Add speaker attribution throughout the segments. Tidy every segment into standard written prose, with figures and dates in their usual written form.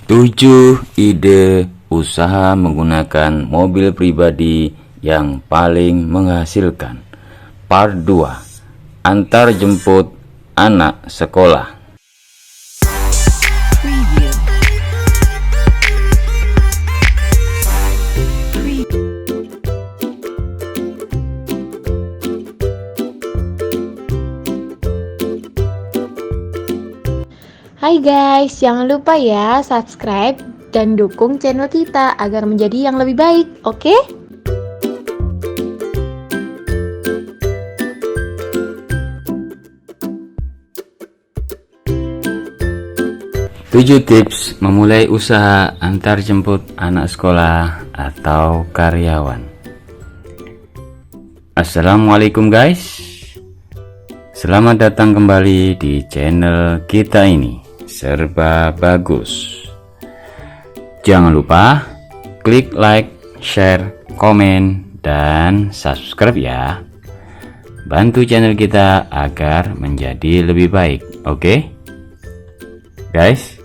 Speaker 1: 7 ide usaha menggunakan mobil pribadi yang paling menghasilkan. Part 2. Antar jemput anak sekolah.
Speaker 2: Hai guys, jangan lupa ya subscribe dan dukung channel kita agar menjadi yang lebih baik, oke?
Speaker 1: Tujuh tips memulai usaha antar jemput anak sekolah atau karyawan. Assalamualaikum guys, selamat datang kembali di channel kita ini, Serba Bagus. Jangan lupa klik like, share, komen, dan subscribe ya. Bantu channel kita agar menjadi lebih baik, oke? Guys,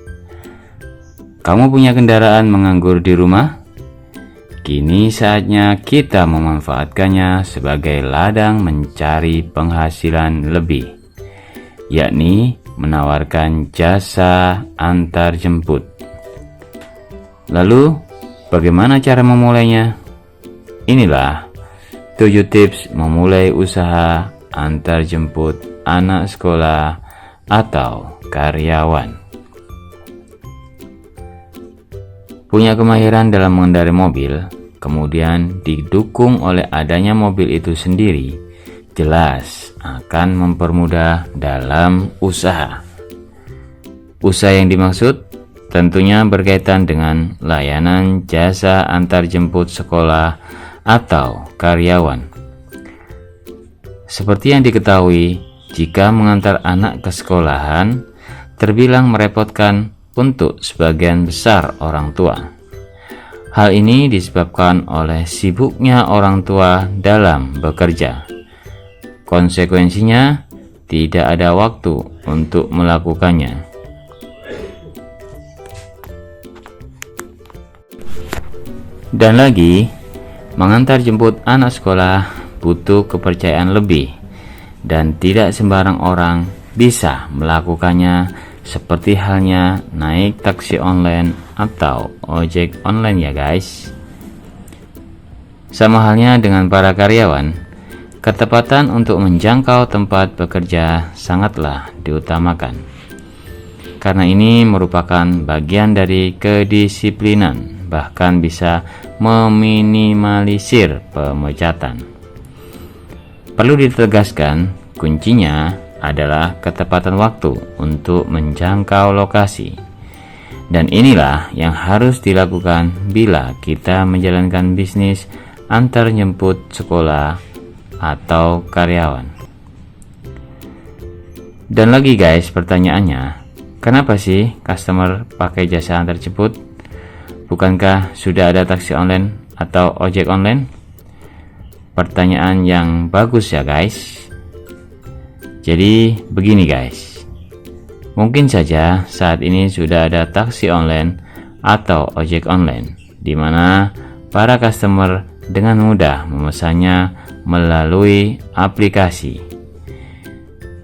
Speaker 1: kamu punya kendaraan menganggur di rumah? Kini saatnya kita memanfaatkannya sebagai ladang mencari penghasilan lebih, yakni menawarkan jasa antar jemput. Lalu, bagaimana cara memulainya? Inilah 7 tips memulai usaha antar jemput anak sekolah atau karyawan. Punya kemahiran dalam mengendarai mobil, kemudian didukung oleh adanya mobil itu sendiri, jelas akan mempermudah dalam usaha. Usaha yang dimaksud tentunya berkaitan dengan layanan jasa antar jemput sekolah atau karyawan. Seperti yang diketahui, jika mengantar anak ke sekolahan terbilang merepotkan untuk sebagian besar orang tua. Hal ini disebabkan oleh sibuknya orang tua dalam bekerja. Konsekuensinya, tidak ada waktu untuk melakukannya. Dan lagi, mengantar jemput anak sekolah butuh kepercayaan lebih, dan tidak sembarang orang bisa melakukannya, seperti halnya naik taksi online atau ojek online ya guys. Sama halnya dengan para karyawan, ketepatan untuk menjangkau tempat bekerja sangatlah diutamakan. Karena ini merupakan bagian dari kedisiplinan, bahkan bisa meminimalisir pemecatan. Perlu ditegaskan, kuncinya adalah ketepatan waktu untuk menjangkau lokasi. Dan inilah yang harus dilakukan bila kita menjalankan bisnis antar jemput sekolah atau karyawan. Dan lagi guys, pertanyaannya, kenapa sih customer pakai jasa antar jemput? Bukankah sudah ada taksi online atau ojek online? Pertanyaan yang bagus ya guys. Jadi begini guys, mungkin saja saat ini sudah ada taksi online atau ojek online, di mana para customer dengan mudah memesannya melalui aplikasi.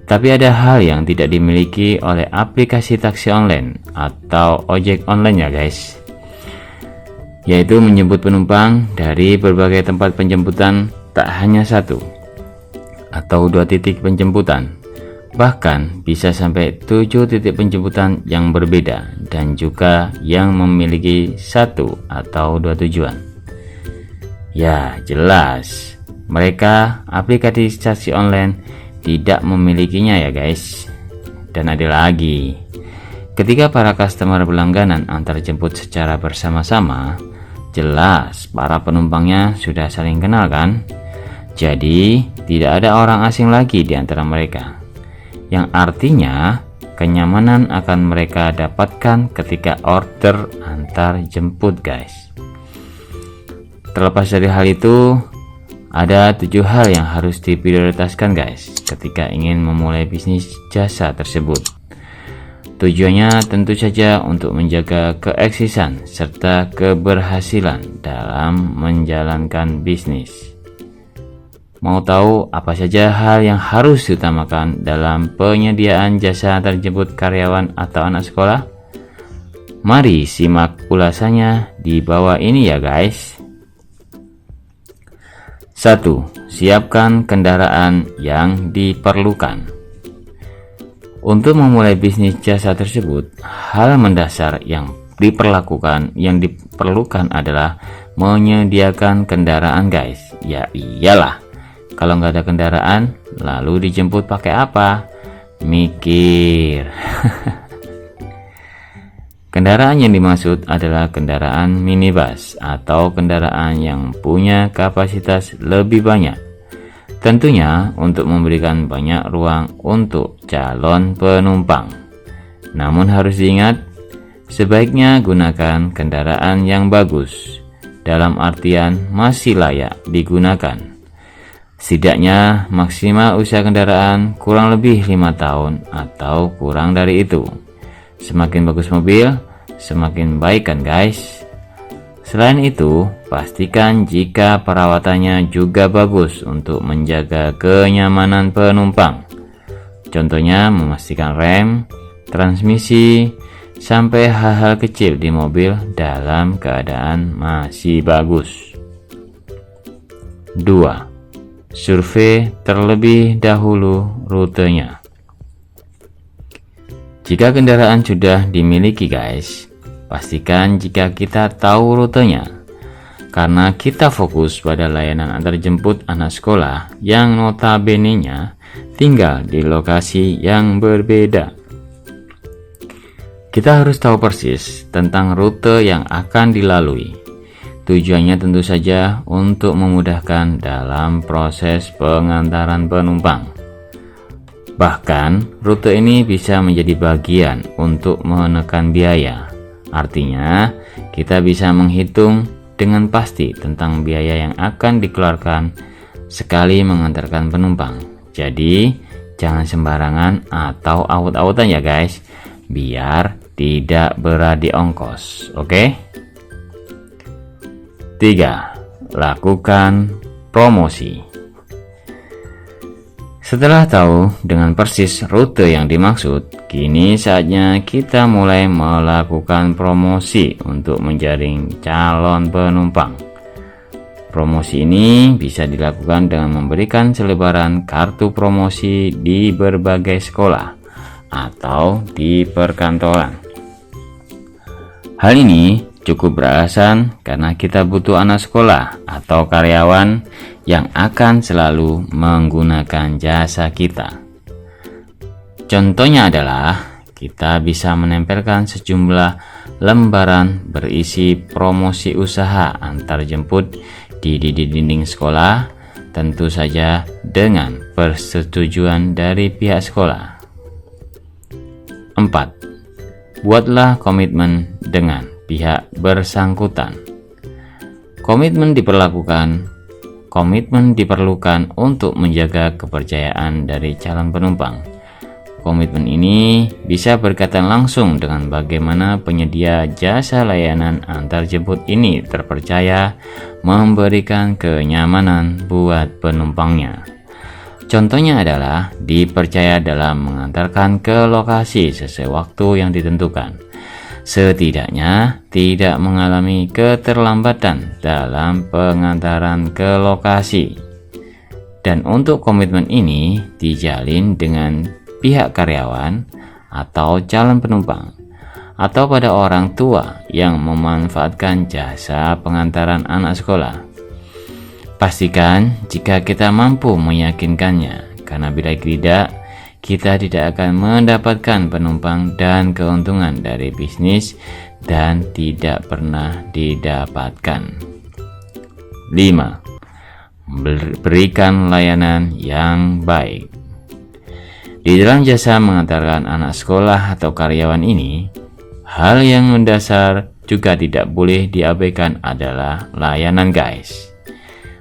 Speaker 1: Tapi ada hal yang tidak dimiliki oleh aplikasi taksi online atau ojek online ya guys, yaitu menjemput penumpang dari berbagai tempat penjemputan, tak hanya satu atau 2 titik penjemputan, bahkan bisa sampai 7 titik penjemputan yang berbeda dan juga yang memiliki 1 atau 2 tujuan. Ya jelas, mereka aplikasi taksi online tidak memilikinya ya guys. Dan ada lagi, ketika para customer berlangganan antar jemput secara bersama-sama, jelas para penumpangnya sudah saling kenal kan? Jadi tidak ada orang asing lagi di antara mereka, yang artinya kenyamanan akan mereka dapatkan ketika order antar jemput guys. Terlepas dari hal itu, ada 7 hal yang harus diprioritaskan guys ketika ingin memulai bisnis jasa tersebut. Tujuannya tentu saja untuk menjaga keeksisan serta keberhasilan dalam menjalankan bisnis. Mau tahu apa saja hal yang harus diutamakan dalam penyediaan jasa antarjemput karyawan atau anak sekolah? Mari simak ulasannya di bawah ini ya guys. 1. Siapkan kendaraan yang diperlukan. Untuk memulai bisnis jasa tersebut, hal mendasar yang diperlukan adalah menyediakan kendaraan guys. Ya iyalah, kalau nggak ada kendaraan, lalu dijemput pakai apa? Mikir. Kendaraan yang dimaksud adalah kendaraan minibus atau kendaraan yang punya kapasitas lebih banyak. Tentunya untuk memberikan banyak ruang untuk calon penumpang. Namun harus diingat, sebaiknya gunakan kendaraan yang bagus, dalam artian masih layak digunakan. Setidaknya maksimal usia kendaraan kurang lebih 5 tahun atau kurang dari itu. Semakin bagus mobil, semakin baik kan guys? Selain itu, pastikan jika perawatannya juga bagus untuk menjaga kenyamanan penumpang. Contohnya memastikan rem, transmisi, sampai hal-hal kecil di mobil dalam keadaan masih bagus. 2. Survei terlebih dahulu rutenya. Jika kendaraan sudah dimiliki guys, pastikan jika kita tahu rutenya, karena kita fokus pada layanan antarjemput anak sekolah yang notabene-nya tinggal di lokasi yang berbeda. Kita harus tahu persis tentang rute yang akan dilalui. Tujuannya tentu saja untuk memudahkan dalam proses pengantaran penumpang. Bahkan, rute ini bisa menjadi bagian untuk menekan biaya. Artinya, kita bisa menghitung dengan pasti tentang biaya yang akan dikeluarkan sekali mengantarkan penumpang. Jadi, jangan sembarangan atau awut-awutan ya guys, biar tidak berat di ongkos, oke? 3. Lakukan promosi. Setelah tahu dengan persis rute yang dimaksud, kini saatnya kita mulai melakukan promosi untuk menjaring calon penumpang. Promosi ini bisa dilakukan dengan memberikan selebaran kartu promosi di berbagai sekolah atau di perkantoran. Hal ini cukup beralasan karena kita butuh anak sekolah atau karyawan yang akan selalu menggunakan jasa kita. Contohnya adalah kita bisa menempelkan sejumlah lembaran berisi promosi usaha antarjemput di dinding sekolah, tentu saja dengan persetujuan dari pihak sekolah. 4. Buatlah komitmen dengan pihak bersangkutan. Komitmen diperlukan untuk menjaga kepercayaan dari calon penumpang. Komitmen ini bisa berkaitan langsung dengan bagaimana penyedia jasa layanan antarjemput ini terpercaya memberikan kenyamanan buat penumpangnya. Contohnya adalah dipercaya dalam mengantarkan ke lokasi sesuai waktu yang ditentukan. Setidaknya tidak mengalami keterlambatan dalam pengantaran ke lokasi. Dan untuk komitmen ini dijalin dengan pihak karyawan atau calon penumpang atau pada orang tua yang memanfaatkan jasa pengantaran anak sekolah. Pastikan jika kita mampu meyakinkannya, karena bila tidak, kita tidak akan mendapatkan penumpang dan keuntungan dari bisnis dan tidak pernah didapatkan. 5. Berikan layanan yang baik. Di dalam jasa mengantarkan anak sekolah atau karyawan ini, hal yang mendasar juga tidak boleh diabaikan adalah layanan guys.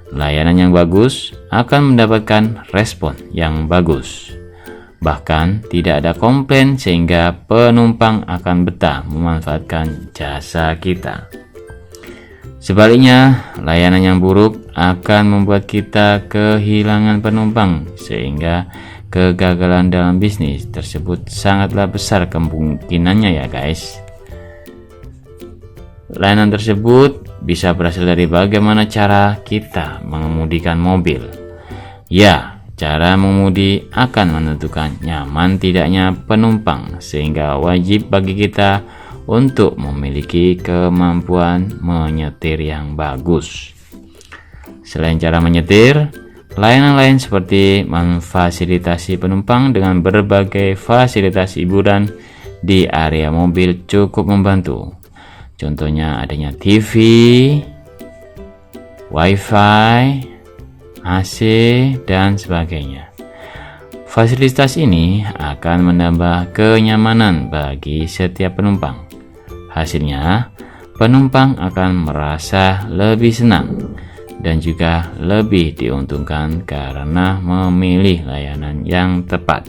Speaker 1: Layanan yang bagus akan mendapatkan respon yang bagus. Bahkan tidak ada komplain sehingga penumpang akan betah memanfaatkan jasa kita. Sebaliknya, layanan yang buruk akan membuat kita kehilangan penumpang sehingga kegagalan dalam bisnis tersebut sangatlah besar kemungkinannya ya guys. Layanan tersebut bisa berasal dari bagaimana cara kita mengemudikan mobil. Ya, cara mengemudi akan menentukan nyaman tidaknya penumpang, sehingga wajib bagi kita untuk memiliki kemampuan menyetir yang bagus. Selain cara menyetir, layanan lain seperti memfasilitasi penumpang dengan berbagai fasilitas hiburan di area mobil cukup membantu. Contohnya adanya TV, Wi-Fi, AC, dan sebagainya. Fasilitas ini akan menambah kenyamanan bagi setiap penumpang. Hasilnya, penumpang akan merasa lebih senang dan juga lebih diuntungkan karena memilih layanan yang tepat.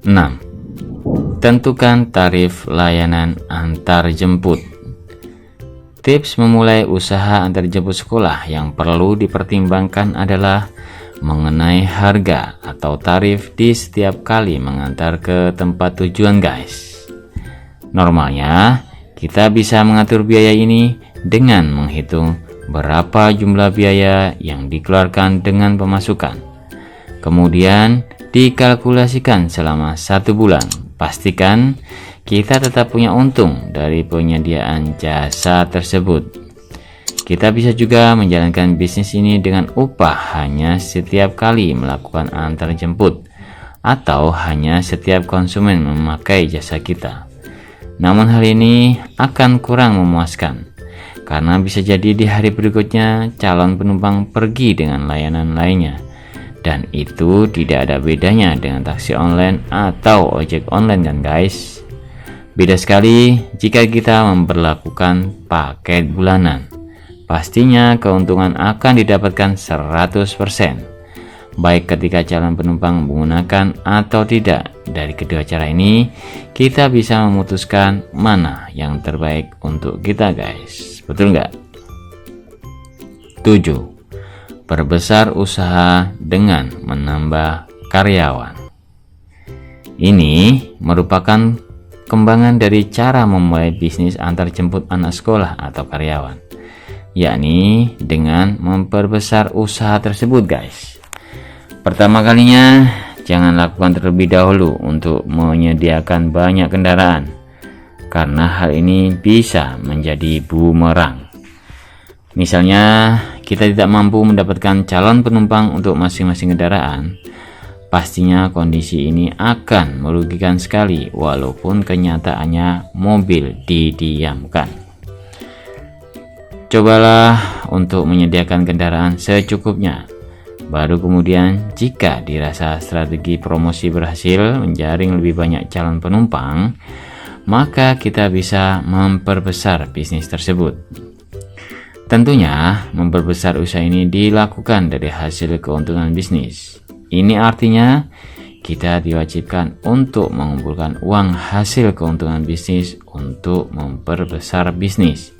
Speaker 1: 6. Tentukan tarif layanan antar jemput. Tips memulai usaha antar jemput sekolah yang perlu dipertimbangkan adalah mengenai harga atau tarif di setiap kali mengantar ke tempat tujuan guys. Normalnya, kita bisa mengatur biaya ini dengan menghitung berapa jumlah biaya yang dikeluarkan dengan pemasukan. Kemudian, dikalkulasikan selama 1 bulan. Pastikan kita tetap punya untung dari penyediaan jasa tersebut. Kita bisa juga menjalankan bisnis ini dengan upah hanya setiap kali melakukan antar jemput atau hanya setiap konsumen memakai jasa kita. Namun hal ini akan kurang memuaskan karena bisa jadi di hari berikutnya calon penumpang pergi dengan layanan lainnya, dan itu tidak ada bedanya dengan taksi online atau ojek online kan guys. Beda sekali jika kita memperlakukan paket bulanan. Pastinya keuntungan akan didapatkan 100%. Baik ketika calon penumpang menggunakan atau tidak. Dari kedua cara ini, kita bisa memutuskan mana yang terbaik untuk kita guys. Betul nggak? 7. Perbesar usaha dengan menambah karyawan. Ini merupakan kembangan dari cara memulai bisnis antar jemput anak sekolah atau karyawan, yakni dengan memperbesar usaha tersebut guys. Pertama kalinya, jangan lakukan terlebih dahulu untuk menyediakan banyak kendaraan, karena hal ini bisa menjadi bumerang. Misalnya, kita tidak mampu mendapatkan calon penumpang untuk masing-masing kendaraan, pastinya kondisi ini akan merugikan sekali walaupun kenyataannya mobil didiamkan. Cobalah untuk menyediakan kendaraan secukupnya. Baru kemudian jika dirasa strategi promosi berhasil menjaring lebih banyak calon penumpang, maka kita bisa memperbesar bisnis tersebut. Tentunya memperbesar usaha ini dilakukan dari hasil keuntungan bisnis. Ini artinya kita diwajibkan untuk mengumpulkan uang hasil keuntungan bisnis untuk memperbesar bisnis.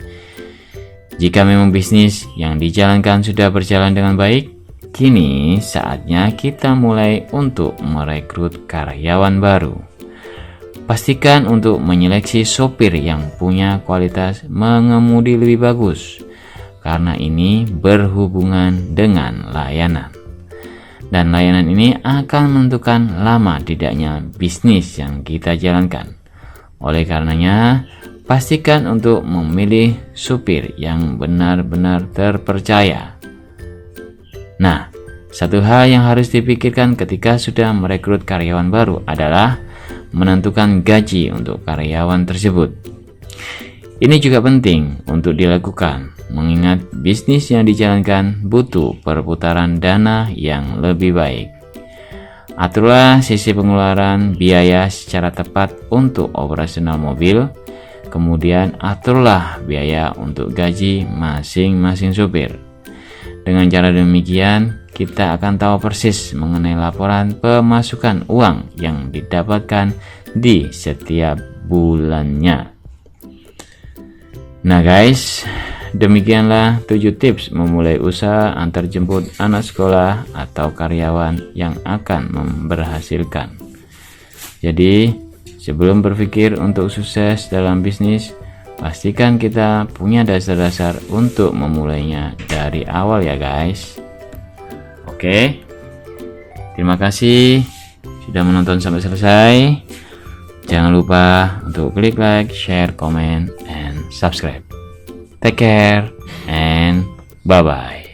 Speaker 1: Jika memang bisnis yang dijalankan sudah berjalan dengan baik, kini saatnya kita mulai untuk merekrut karyawan baru. Pastikan untuk menyeleksi sopir yang punya kualitas mengemudi lebih bagus, karena ini berhubungan dengan layanan. Dan layanan ini akan menentukan lama tidaknya bisnis yang kita jalankan. Oleh karenanya, pastikan untuk memilih supir yang benar-benar terpercaya. Nah, satu hal yang harus dipikirkan ketika sudah merekrut karyawan baru adalah menentukan gaji untuk karyawan tersebut. Ini juga penting untuk dilakukan, mengingat bisnis yang dijalankan butuh perputaran dana yang lebih baik. Aturlah sisi pengeluaran biaya secara tepat untuk operasional mobil, kemudian aturlah biaya untuk gaji masing-masing supir. Dengan cara demikian, kita akan tahu persis mengenai laporan pemasukan uang yang didapatkan di setiap bulannya. Nah guys, demikianlah 7 tips memulai usaha antar jemput anak sekolah atau karyawan yang akan memberhasilkan. Jadi, sebelum berpikir untuk sukses dalam bisnis, pastikan kita punya dasar-dasar untuk memulainya dari awal ya guys. Oke, terima kasih sudah menonton sampai selesai. Jangan lupa untuk klik like, share, comment, and subscribe. Take care and bye-bye.